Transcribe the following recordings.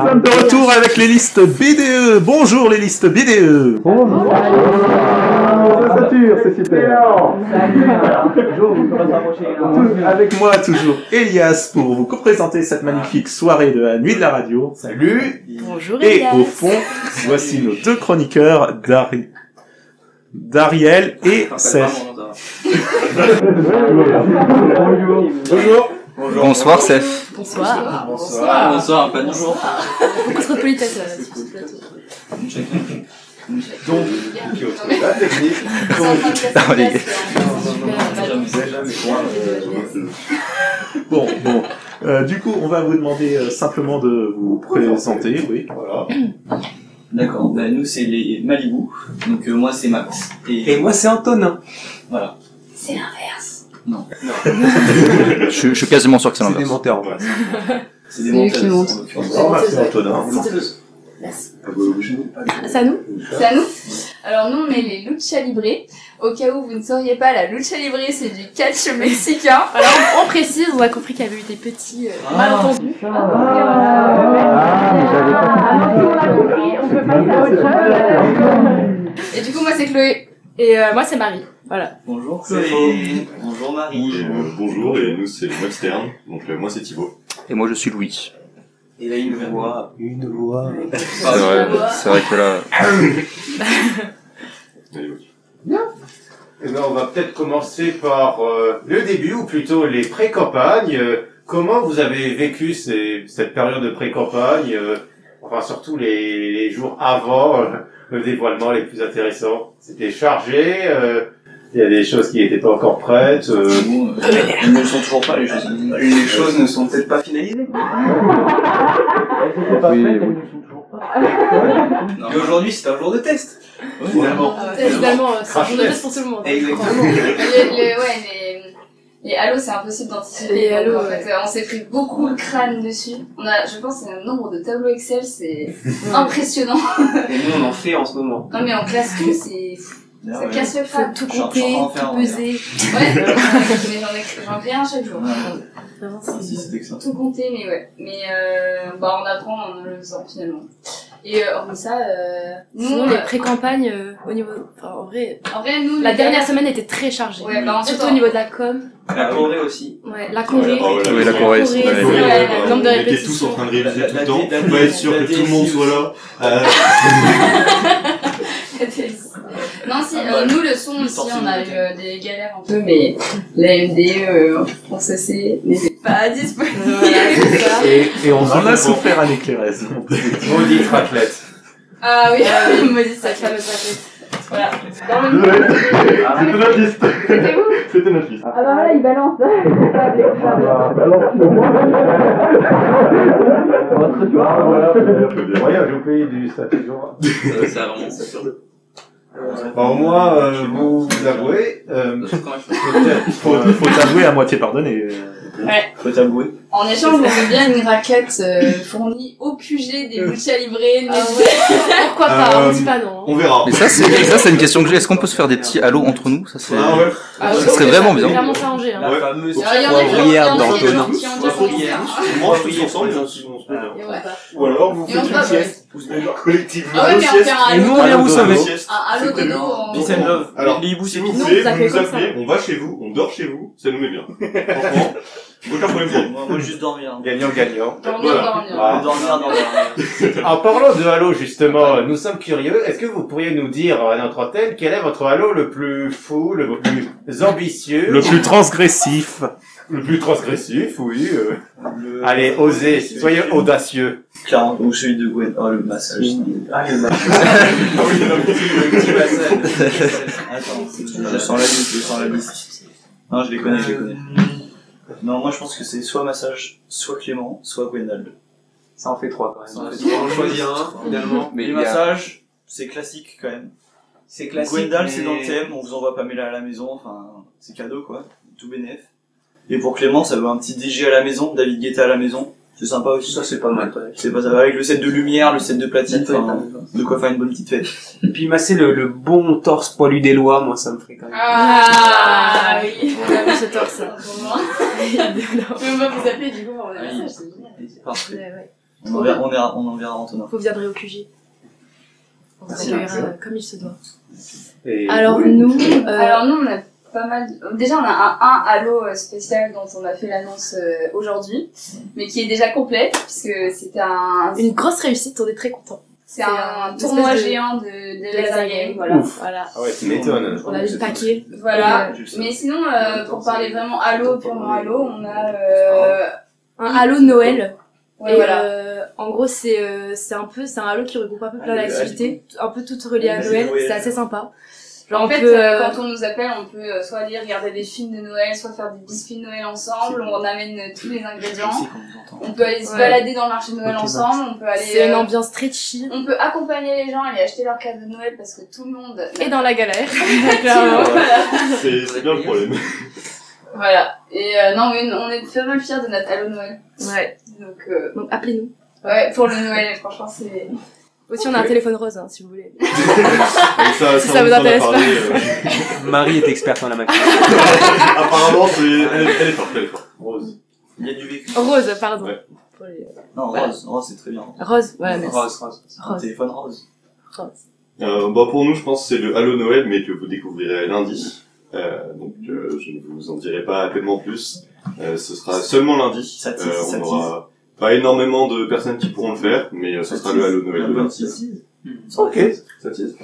sommes de retour avec les listes BDE. Bonjour les listes BDE. Bonjour. Ça sature, c'est super. Avec moi toujours Elias pour vous présenter cette magnifique soirée de la nuit de la radio. Salut. Bonjour Et Elias. au fond, voici nos deux chroniqueurs, Dariel et Seth. Bonjour. Bonsoir, Seth. Bonsoir. Bonsoir, pas bonjour. Beaucoup trop de politesse sur ce plateau. Donc, la technique. Bon. Du coup, on va vous demander simplement de vous présenter, oui. Voilà. D'accord, bah nous c'est les Malibu, donc moi c'est Max. Et moi c'est Antonin. Voilà. C'est l'inverse. Non. Je suis quasiment sûr que c'est C'est des l'inverse. menteurs, voilà. C'est des C'est eux menteuses, qui montent. en l'occurrence. Alors, merci Antonin. Merci. Ah, C'est à nous? C'est à nous. Alors nous on est les Lucha Libre. Au cas où vous ne sauriez pas, la Lucha Libre c'est du catch mexicain. Alors on précise, on a compris qu'il y avait eu des petits malentendus. On l'a compris, on peut passer à autre chose. Et du coup moi c'est Chloé. Et moi c'est Marie. Voilà. Bonjour Chloé. Bonjour Marie. Bonjour, et nous c'est Max Stern, donc moi c'est Thibaut. Et moi, je suis Louis. Et là une voix. Une voix. C'est vrai que là... Eh ben, on va peut-être commencer par le début, ou plutôt les pré-campagnes. Comment vous avez vécu cette période de pré-campagne, enfin surtout les jours avant le dévoilement les plus intéressants? C'était chargé, il y a des choses qui n'étaient pas encore prêtes. Elles ne le sont toujours pas les choses. Les choses ne sont peut-être pas finalisées. Et aujourd'hui c'est un jour de test. Finalement. Finalement, c'est un jour de test pour tout le monde. Exactement. Les halos c'est impossible d'anticiper. Les halos, en fait, on s'est pris beaucoup le crâne dessus. Je pense que le nombre de tableaux Excel c'est impressionnant. Et nous on en fait en ce moment. Non mais en classe tout c'est... Ça casse le Faut crâne. tout Je suis en compter, train d'en faire, tout on peser. Ouais, mais j'en fais un chaque jour. Vraiment, Ah, si c'était que ça. Tout compter, mais ouais. Mais on apprend en le faisant finalement. Et hormis ça, Sinon, nous, les pré-campagnes, au niveau... Enfin, en vrai, nous, la dernière semaine était très chargée. Ouais, bah, Surtout au niveau de la com. La Corée aussi. Ouais, la Corée. Oui, la Corée, c'est c'est vrai. vrai. Le nombre de On était tous répétitions. en train de réviser tout La- le temps, la- on va être sûr la que tout le monde DSI soit là. Non, si, nous, le son aussi, on a eu des galères un peu, mais la MDE, on se sait, n'était pas disponible. Voilà, c'est ça. Et on en a souffert à l'éclairesse. Maudite raclette. Ah oui, maudit ça Cette fait. fameuse raclette. Voilà. Dans le C'était notre liste. C'était où? C'était notre liste. Ah bah voilà, il balance. Voyage au pays du Saint-Jean. Ça vraiment ça fait. Bon, moi, vous avouez, peut-être, Faut t'avouer à moitié pardonné. Ouais. Faut t'avouer. En échange, on veut bien une raquette fournie au QG des Lucha Libre. Pourquoi pas, on dit pas non. On verra. Mais ça, c'est une question que j'ai. Est-ce qu'on peut se faire des petits halos entre nous? Ça, c'est... Ah ouais. Ah, Ça serait vraiment bien. Vraiment s'arranger, hein. La Ouais. fameuse Alors, il y en a qui Poivrière ont d'Antonin. qui ont déjà commencé. On mange tous ensemble, on se met bien. Et ouais. Ou alors vous Et on faites se bat, une sieste. Vous se mettez collectivement. Ah ouais, mais on fait un Et nous, halo. on vient vous sauver. Un halo de dos en... Peace and love. Alors, Les hiboux, si c'est vous peace. voulez, ça vous fait nous comme ça. appelez, on va chez vous, on dort chez vous, ça nous met bien. Franchement, aucun problème pour nous. Moi juste dormir. gagnant-gagnant. Dormir. En parlant de Halo, justement, nous sommes curieux. Est-ce que vous pourriez nous dire à notre antenne quel est votre Halo le plus fou, le plus ambitieux, Le plus transgressif. le plus transgressif, oui. Allez, osez, soyez audacieux. 40 ou celui de Gwen. Oh le massage. Ah, le match. Le petit massage. Attends, je sens la liste. Non, je les connais. Non, moi je pense que c'est soit massage, soit Clément, soit Gwendal. Ça en fait 3 quand Ça en même. fait trois. On choisit un, finalement. Les massages, c'est classique quand même. C'est classique. Gwendal, mais- c'est dans le thème, on vous envoie Pamela à la maison, enfin, c'est cadeau quoi, tout bénef. Et pour Clément, ça veut un petit DJ à la maison, David Guetta à la maison, c'est sympa aussi. Ça, c'est pas mal. C'est pas ça va avec le set de lumière, le set de platine, enfin, de quoi faire une bonne petite fête. Et puis masser le bon torse poilu des lois, moi, ça me ferait quand même. Ah oui. On a vu ce torse. Mais on va vous appeler du coup pour le Oui. message, c'est génial. Parfait. Ouais, ouais. On enverra Antonin. Vous viendrez au QG. On vous accueillera comme il se doit. Et Alors oui. nous, Alors nous, on a pas mal... Déjà, on a un Halo spécial dont on a fait l'annonce aujourd'hui, mais qui est déjà complet, puisque c'était une grosse réussite, on est très contents. c'est c'est un une tournoi espèce de- géant de laser game, voilà. Voilà. Ah ouais, tu m'étonnes. On a le paquet. Voilà. Juste ça. Mais sinon, pour parler vraiment Halo, purement Halo, on a... Un Halo Noël. Ouais, Et voilà. en gros, c'est un Halo qui regroupe un peu plein d'activités, un peu toutes reliées à C'est Noël. Noël. C'est assez sympa. Genre, En on fait, peut, quand on nous appelle, on peut soit aller regarder des films de Noël, soit faire des biscuits de Noël ensemble, où on amène tous les ingrédients. On peut aller se Ouais. balader dans le marché de Noël Ok, ensemble, on peut aller... c'est une ambiance très chill. On peut accompagner les gens, aller acheter leurs cadeaux de Noël parce que tout le monde... Et dans la galère. Clairement. C'est bien le problème. Voilà. Et non, mais on est vraiment fiers de notre Halo Noël. Ouais. Donc, Donc, appelez-nous. ouais, pour le Noël, franchement, c'est... Aussi, on a un téléphone rose, hein, si vous voulez. Et ça, Si ça on vous en a intéresse parlé, Marie est experte en la matière. Apparemment, elle est forte, elle est forte. Rose. Il y a du vécu. Rose, pardon. Ouais. Pour les- Non, Rose, c'est très bien. Rose, voilà, merci. Rose. Un téléphone rose. Pour nous, je pense que c'est le Halo Noël, mais que vous découvrirez lundi. Donc, je ne vous en dirai pas tellement plus. Ce sera seulement lundi. Ça tease, ça On aura pas énormément de personnes qui pourront le faire, mais ce sera le Halo Noël. de lundi. Ok. Ça tease.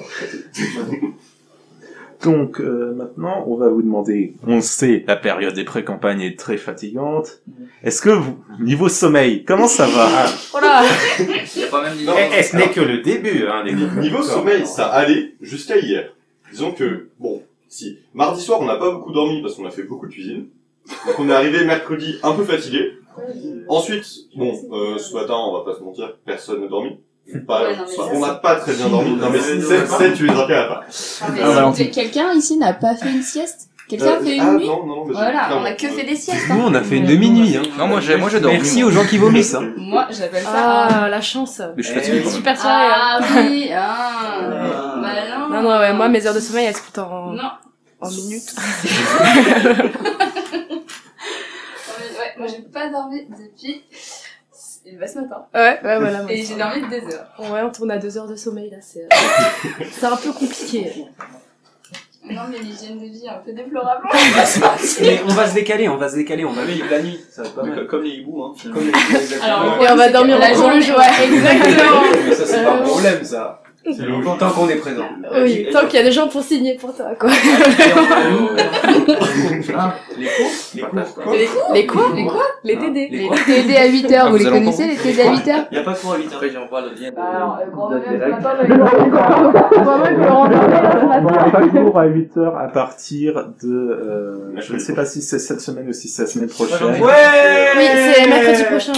Donc maintenant, on va vous demander, on sait, la période des pré-campagnes est très fatigante. Est-ce que vous, niveau sommeil, comment ça va? Oh là! Il y a pas même des... Non, Et ce n'est que le début, hein, des Niveau sommeil, ça allait jusqu'à hier. Disons que, bon, si, mardi soir, on n'a pas beaucoup dormi parce qu'on a fait beaucoup de cuisine. Donc on est arrivé mercredi un peu fatigué. Ensuite, bon, ce matin, on va pas se mentir, personne n'a dormi. Pas, Ouais, non, mais ça, on n'a pas très bien dormi. Non mais c'est tu es un cas à part. Quelqu'un ici n'a pas fait une sieste? Quelqu'un a fait une nuit? Non, mais Voilà, j'ai- on a que fait des siestes. Nous, on a fait une demi-nuit. Hein. Non, moi j'ai dormi. Merci aux gens qui vomissent. Hein. Moi, j'appelle ça... Ah, la chance. Mais je suis fatigué. Super soirée. Ah oui, Ah. bah non. Non, non, ouais, moi, mes heures de sommeil, elles se comptent en Non. minutes. Ouais, moi j'ai pas dormi depuis ce matin. Ouais, voilà. moi, Et ça. j'ai dormi 2 heures. Ouais, on tourne à 2 heures de sommeil, là, c'est un peu compliqué. Non, mais l'hygiène de vie est un peu déplorable. Mais on va se décaler, on va vivre la nuit. Ça va être pas mal. Comme les hiboux, hein, finalement. Comme les exactement. Alors, Et on va dormir la au journée, jour. ouais, exactement. Mais ça, c'est pas un problème, ça. C'est longtemps tant qu'on est présent. Oui, tant qu'il y a des gens pour signer pour toi, quoi. Les cours. Les quoi? Les TD. Les TD à 8h, Ah, vous les vous allez connaissez, les TD à 8h? Il y a pas de cours à 8h. Après, j'envoie le lien. Alors, grand de- Noël, de- ce matin, j'avais Pas cours à 8h à partir de, je ne sais pas si c'est cette semaine ou si c'est la semaine prochaine. Oui, c'est mercredi prochain.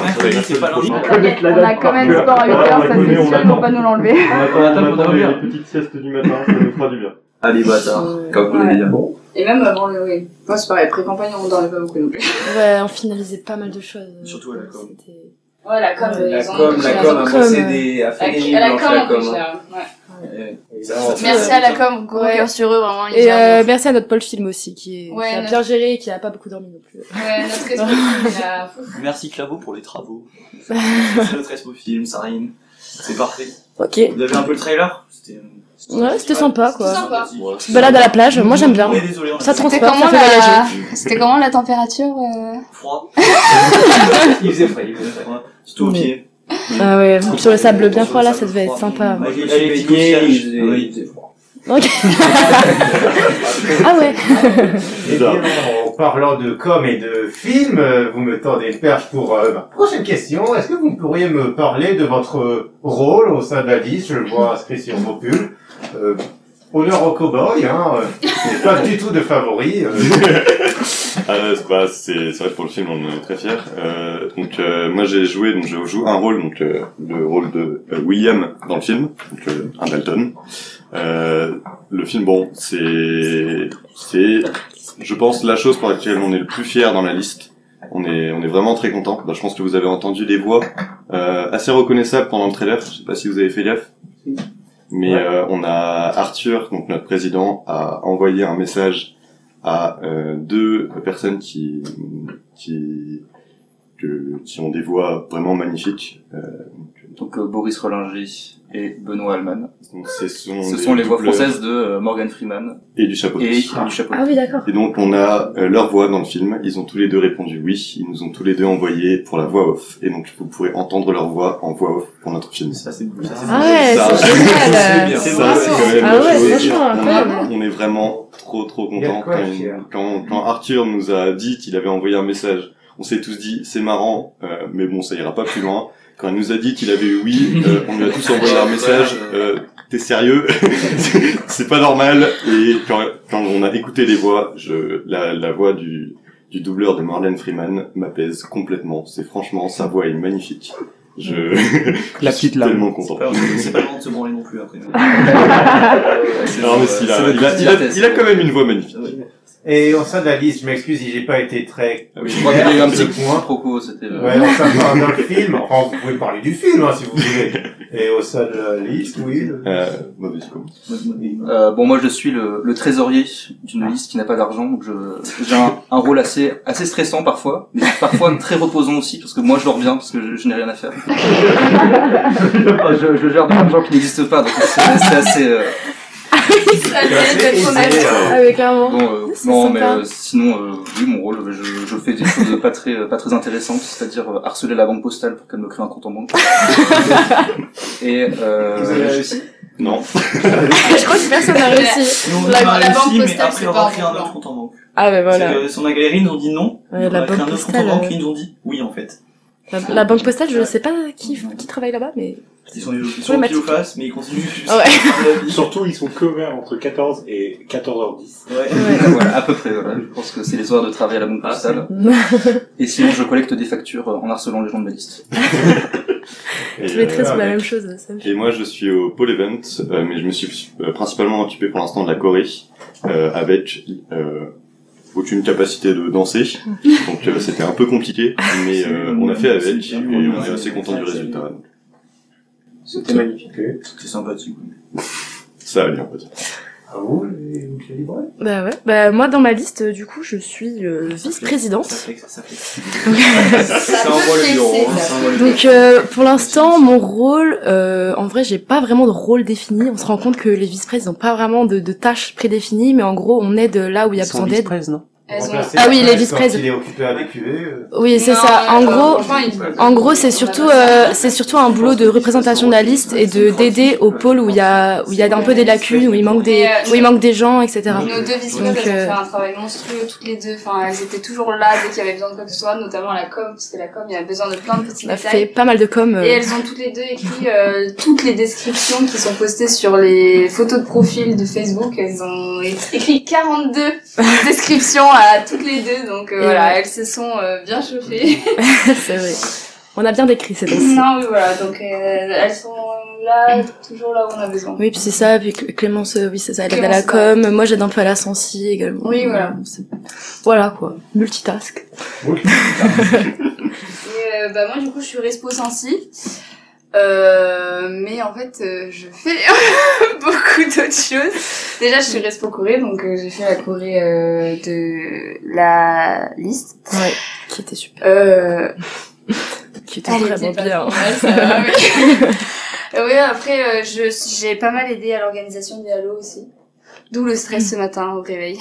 Mercredi, c'est pas lundi. On a quand même sport à 8h, ça c'est sûr, ils vont pas nous l'enlever. On attend les petites siestes du matin, ça nous fera du bien. Allez, bâtard. Comme vous Ouais. voulez dire. Et même avant le, oui. Moi, c'est pareil, pré-campagne, on dormait pas beaucoup non plus. Ouais, on finalisait pas mal de choses. Surtout à la com. C'était- Voilà, comme La ils ont com coûté a com, bossé a fait des nuits à la blanches, com, la on coûte com. cher. Ouais. Merci Merci à la com, gros Ouais. cœur sur eux, vraiment. Ils Et gèrent de merci à notre Paul Film aussi, qui Ouais, a notre- bien géré et qui a pas beaucoup dormi non plus. ouf. Ouais, notre responsable, il a... Merci Claveau pour les travaux. C'est notre expo film, Sarine. C'est parfait. Ok. Vous avez un peu le trailer? Ouais, c'était sympa, quoi. C'était sympa. Tu te balades à la plage, moi j'aime bien. On est désolé, on a Ça fait transporte, ça fait voyager. C'était comment la température froid. Il faisait frais. Surtout au pied. Ah ouais, sur le sable bien froid là, ça devait être sympa. Avec les Elle petits baignait, coquillages. il faisait froid. Ok. Ah ouais. Eh bien, en parlant de com et de film, vous me tendez une perche pour ma prochaine question. Est-ce que vous pourriez me parler de votre rôle au sein de la liste? Je le vois inscrit sur vos pulls. Honneur au cow-boy, hein. Pas du tout de favori. C'est vrai que pour le film, on est très fiers. Moi j'ai joué, donc je joue un rôle, donc le rôle de William dans le film, donc un Dalton. Le film, bon, c'est, je pense, la chose pour laquelle on est le plus fier dans la liste. On est vraiment très content. Je pense que vous avez entendu des voix assez reconnaissables pendant le trailer. Je sais pas si vous avez fait gaffe. Mais on a Arthur, donc notre président, a envoyé un message à 2 personnes qui qui ont des voix vraiment magnifiques. Donc Boris Rollinger et Benoît Alman. Donc ce Ce sont les voix doubleurs françaises de Morgan Freeman et du chapeau. et du chapeau. Ah oui, d'accord. Et donc on a leur voix dans le film, ils ont tous les deux répondu oui, ils nous ont tous les deux envoyé pour la voix off, et donc vous pourrez entendre leur voix en voix off pour notre film. Ça, c'est Ah ouais, Ça, c'est génial. c'est Ça, c'est quand même Ah la ouais, chose. franchement, incroyable. On est vraiment trop Il y a contents quoi, Pierre quand Arthur nous a dit qu'il avait envoyé un message. On s'est tous dit c'est marrant, mais bon ça ira pas plus loin. Quand il nous a dit qu'il avait eu oui, on lui a tous envoyé un message. T'es sérieux? C'est pas normal. Et quand on a écouté les voix, la voix du doubleur de Morgan Freeman m'apaise complètement. C'est franchement, sa voix est magnifique. La petite suis larme. tellement content. C'est pas le moment de se branler non plus après. Non, mais il a quand même une voix magnifique. Et au sein de la liste, je m'excuse si j'ai pas été très... Ah oui, je crois qu'il y a eu un petit point. propos, c'était... Ouais, au sein de dans le film, enfin, vous pouvez parler du film, hein, si vous voulez. Et au sein de la liste, oui. Mauvais coup. Bon, moi je suis le trésorier d'une liste qui n'a pas d'argent, donc j'ai un rôle assez stressant parfois, mais parfois très reposant aussi, parce que moi je dors bien, parce que je n'ai rien à faire. je gère plein de gens qui n'existent pas, donc c'est assez... Ça d'être honnête. Ah oui, clairement. Bon, C'est non, sympa. mais sinon, oui, mon rôle, je fais des choses pas très intéressantes, c'est-à-dire harceler la banque postale pour qu'elle me crée un compte en banque. Et Vous avez réussi? Non. Je crois que personne n'a réussi. Nous, on La- a la réussi, banque mais postale, après c'est avoir pas créé un un plan. autre compte en banque. Ah ouais, voilà. Sur la galerie, ils nous ont dit non. Ouais, On la a créé banque un autre compte en postale. banque et ils nous ont dit oui, en fait. La banque postale, je sais pas qui travaille là-bas, mais... Ils sont pile Problématique. au face, mais ils continuent juste. Ah ouais. Surtout, ils sont que ouverts entre 14 et 14h10. Ouais. voilà, à peu près, voilà. Je pense que c'est les horaires de travail à la banque postale. Et sinon, je collecte des factures en harcelant les gens de ma liste. Et, Tous les traits sont la même chose. Ça me fait- et moi, je suis au pôle event, mais je me suis principalement occupé pour l'instant de la Corée, avec aucune capacité de danser. Donc c'était un peu compliqué, mais on a fait avec, et on est assez content du résultat. C'était magnifique. C'était sympathique. Ça allait, en fait. Ah vous, les livrets? Bah ouais. Bah moi, dans ma liste, du coup, je suis vice-présidente. Ça fait. Ça Ça envoie le bureau. peut Ça envoie le Donc pour l'instant, mon rôle, en vrai, j'ai pas vraiment de rôle défini. On se rend compte que les vice-présidents n'ont pas vraiment de tâches prédéfinies, mais en gros, on aide là où il y a besoin d'aide. non? Elles ont... Remplacer Ah oui, la les vice-prés. quand il est occupé à la cuvée. Oui, c'est Non, ça. En gros, franchement, en gros, c'est surtout un boulot de représentation de la liste et de d'aider au pôle où il y a un peu des lacunes, où il manque des gens, etc. Nos deux vice-présidentes, Donc, elles ont fait un travail monstrueux toutes les deux. Enfin, elles étaient toujours là dès qu'il y avait besoin de quoi que ce soit, notamment la com, parce que la com, il y a besoin de plein de petits On a détails. fait pas mal de com. Et elles ont toutes les deux écrit toutes les descriptions qui sont postées sur les photos de profil de Facebook. Elles ont écrit 42 descriptions à toutes les deux, donc voilà, ouais. elles se sont bien chauffées. C'est vrai. On a bien décrit ces temps-ci. Non, oui, voilà, donc elles sont là, toujours là où on a besoin. Oui, puis c'est ça, puis Clémence, oui, c'est ça, elle aide à la Clémence, com, moi j'aide un peu à la sensi également. Oui, voilà. Voilà, quoi. Multitask. Et bah moi du coup je suis respo sensi. Mais en fait je fais beaucoup d'autres choses. Déjà je suis respo Corée, donc j'ai fait la Corée de la liste. Ouais, qui était super. Qui était Elle vraiment était pas bien. trop mal, ça va, mais... Oui, après j'ai pas mal aidé à l'organisation des halos aussi. D'où le stress ce matin au réveil.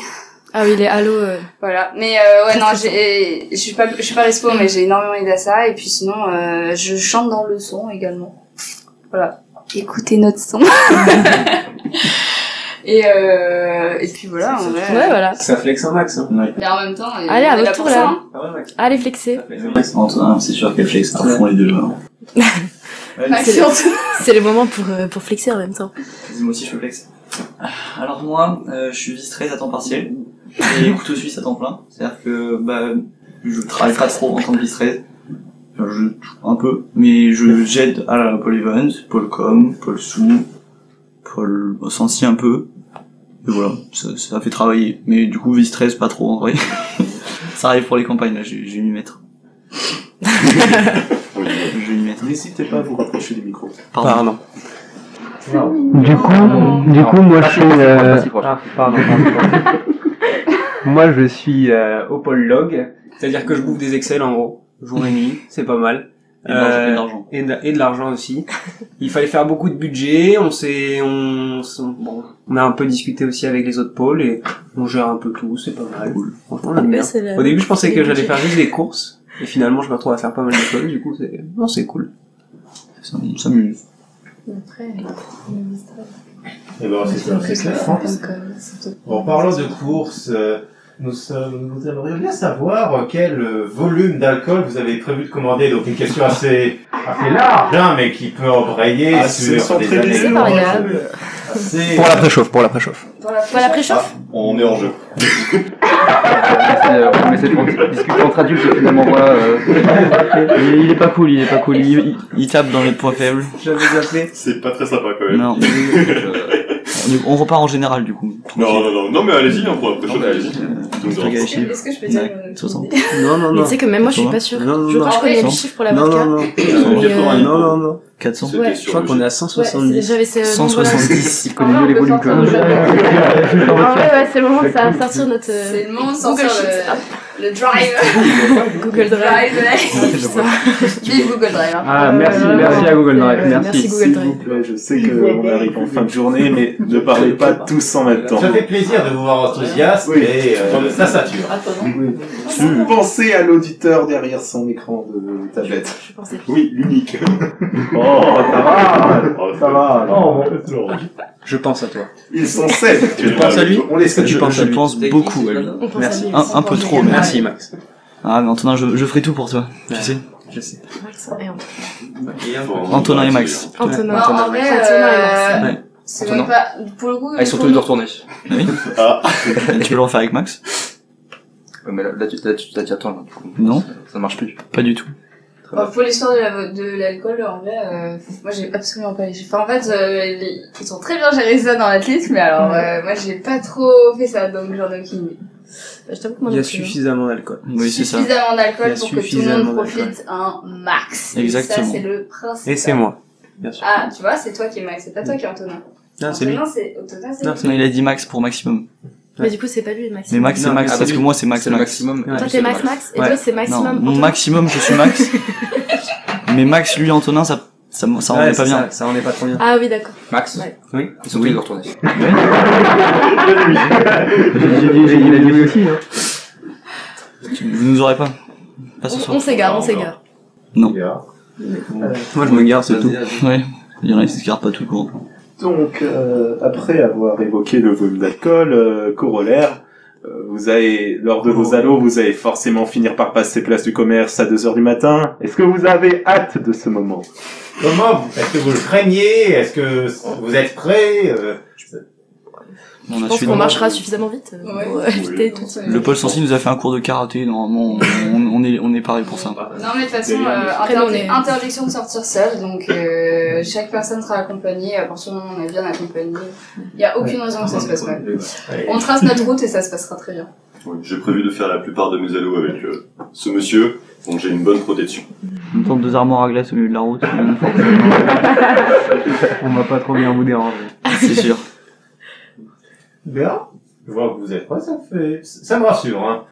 Ah oui, les halos. Voilà, mais ouais non, je suis pas respo, mais j'ai énormément aidé à ça. Et puis sinon, je chante dans le son également. Voilà, écoutez notre son. Et puis voilà. Ouais, voilà. Ça flex un max, hein. Et en même temps, Allez, à on est là votre pour tour, ça, là. hein. Ah ouais, Max. Allez, flexer. Antonin, c'est sûr qu'elle flex à fond les deux. Ouais, surtout. C'est le moment pour flexer en même temps. Moi aussi je peux flex. Alors moi, je suis vice-13 à temps partiel et couteau suisse à temps plein. C'est-à-dire que je travaille pas trop en tant que vice-13. Je un peu, mais j'aide à la pôle event, pôle com, pôle sous, pôle sensi un peu. Et voilà, ça fait travailler. Mais du coup vice-13 pas trop en vrai. Ça arrive pour les campagnes là, je vais m'y mettre. Je vais m'y mettre. N'hésitez pas à vous rapprocher du micro. Pardon. Du coup, moi je suis. Pardon. Moi je suis au pôle log, c'est-à-dire que je bouffe des Excel en gros. jour et nuit, c'est pas mal. Et de l'argent. Et de l'argent aussi. Il fallait faire beaucoup de budget, on a un peu discuté aussi avec les autres pôles et on gère un peu tout, c'est pas mal. Franchement, on aime bien. Au début, je pensais que j'allais faire juste des courses, et finalement, je me retrouve à faire pas mal de choses, du coup, c'est cool. On s'amuse. Après, Et ben, c'est clair. En parlant de courses, nous aimerions bien savoir quel volume d'alcool vous avez prévu de commander. Donc une question assez large, hein, mais qui peut embrayer sur des années. C'est variable. Pour la préchauffe. Pour la préchauffe? On est en jeu. On essaie de discuter entre adultes et finalement voilà. Il est pas cool. Il tape dans les points faibles. J'avais zappé. C'est pas très sympa quand même. Non. On repart en général du coup. Non, mais allez-y, hein, pour la prochaine, allez-y. est-ce que je peux dire une 60. Non. Mais tu sais que même moi, je suis pas sûre. Non. Je crois que je connais les chiffres pour la vodka. Non. 400. Ouais. Je crois qu'on est à 170. J'avais ces 170. Il connaît mieux les volumes que moi. Ouais, c'est le moment de sortir notre C'est le moment de sortir Google Sheet. le Drive. Google Drive. Vive Google Drive. Hein. Ah, merci à Google Drive. Merci Google Drive. Je sais qu'on arrive en fin de journée, mais ne parlez pas tous en même temps. Ça fait plaisir de vous voir enthousiaste et ça sature. Pensez à l'auditeur derrière son écran de tablette. Je pensais. Oui, l'unique. Oh, ça va. Non, Je pense à toi. ils sont 7. Tu penses à lui? On laisse Je pense beaucoup à lui. On pense Merci. à lui. Un peu trop, mais Merci Max. Ah, mais Antonin, je ferai tout pour toi. Tu sais. Je sais. Max et Antonin et Max. Antonin. En vrai, Antonin et Max. Ouais. c'est même pas, pour le coup. Ah, ils sont tous les deux retournés. Oui. Tu veux le refaire avec Max? Ouais, mais là, tu t'y attends, là, du coup. Non. Ça marche plus. Pas du tout. Pour l'histoire de l'alcool, en vrai, moi j'ai absolument pas les chiffres. En fait, ils ont très bien géré ça dans l'athlétisme, mais alors moi j'ai pas trop fait ça, donc j'en ai aucune idée. Je t'avoue que moi Il y a non plus, hein. suffisamment d'alcool. Oui, c'est ça. Suffisamment Il d'alcool y a pour que tout le suffisamment monde profite un max. Exactement. Et ça, c'est le principe. Et c'est moi. Bien sûr. Ah, tu vois, c'est toi qui es Max, c'est pas toi qui es Antonin. Non, c'est lui. Antonin, c'est Non, lui. Non, il a dit Max pour maximum. Mais du coup, c'est pas lui, Max. Mais Max, c'est Non, Max, ah, parce oui. que moi, c'est Max. C'est le maximum. Ouais. Toi, t'es Max Max, et Ouais. toi, c'est Non, maximum. mon Antonin. maximum, je suis Max. Mais Max, lui, Antonin, ça on Ouais, est pas bien. Ça, on est pas trop bien. Ah oui, d'accord. Max. Ouais. Oui. Ils sont tous les deux retournés. Il a dit oui aussi, hein. Vous nous aurez pas. Pas ce soir. On s'égare. Non. Moi, je me garde, c'est tout. Ouais. Il y en a qui se gardent pas tout court. Donc, après avoir évoqué le volume d'alcool, corollaire, lors de vos allos, vous allez forcément finir par passer place du commerce à 2h du matin. Est-ce que vous avez hâte de ce moment? Est-ce que vous le craignez? Est-ce que vous êtes prêts? On Je a pense suivi. qu'on marchera suffisamment vite pour Ouais. éviter tout ça. Le Paul Sancy nous a fait un cours de karaté. Normalement, on est paré pour ça. Non, mais de toute façon, Après, on est- interdiction de sortir seul, donc chaque personne sera accompagnée, à partir du moment où on est bien accompagné. Il n'y a aucune raison que ça se passe mal. On trace notre route et ça se passera très bien. Oui, j'ai prévu de faire la plupart de mes allos avec ce monsieur, donc j'ai une bonne protection. On tente 2 armoires à glace au milieu de la route. On va pas trop bien vous déranger. C'est sûr. Bien. Je vois que vous êtes prêts, ça me rassure, hein.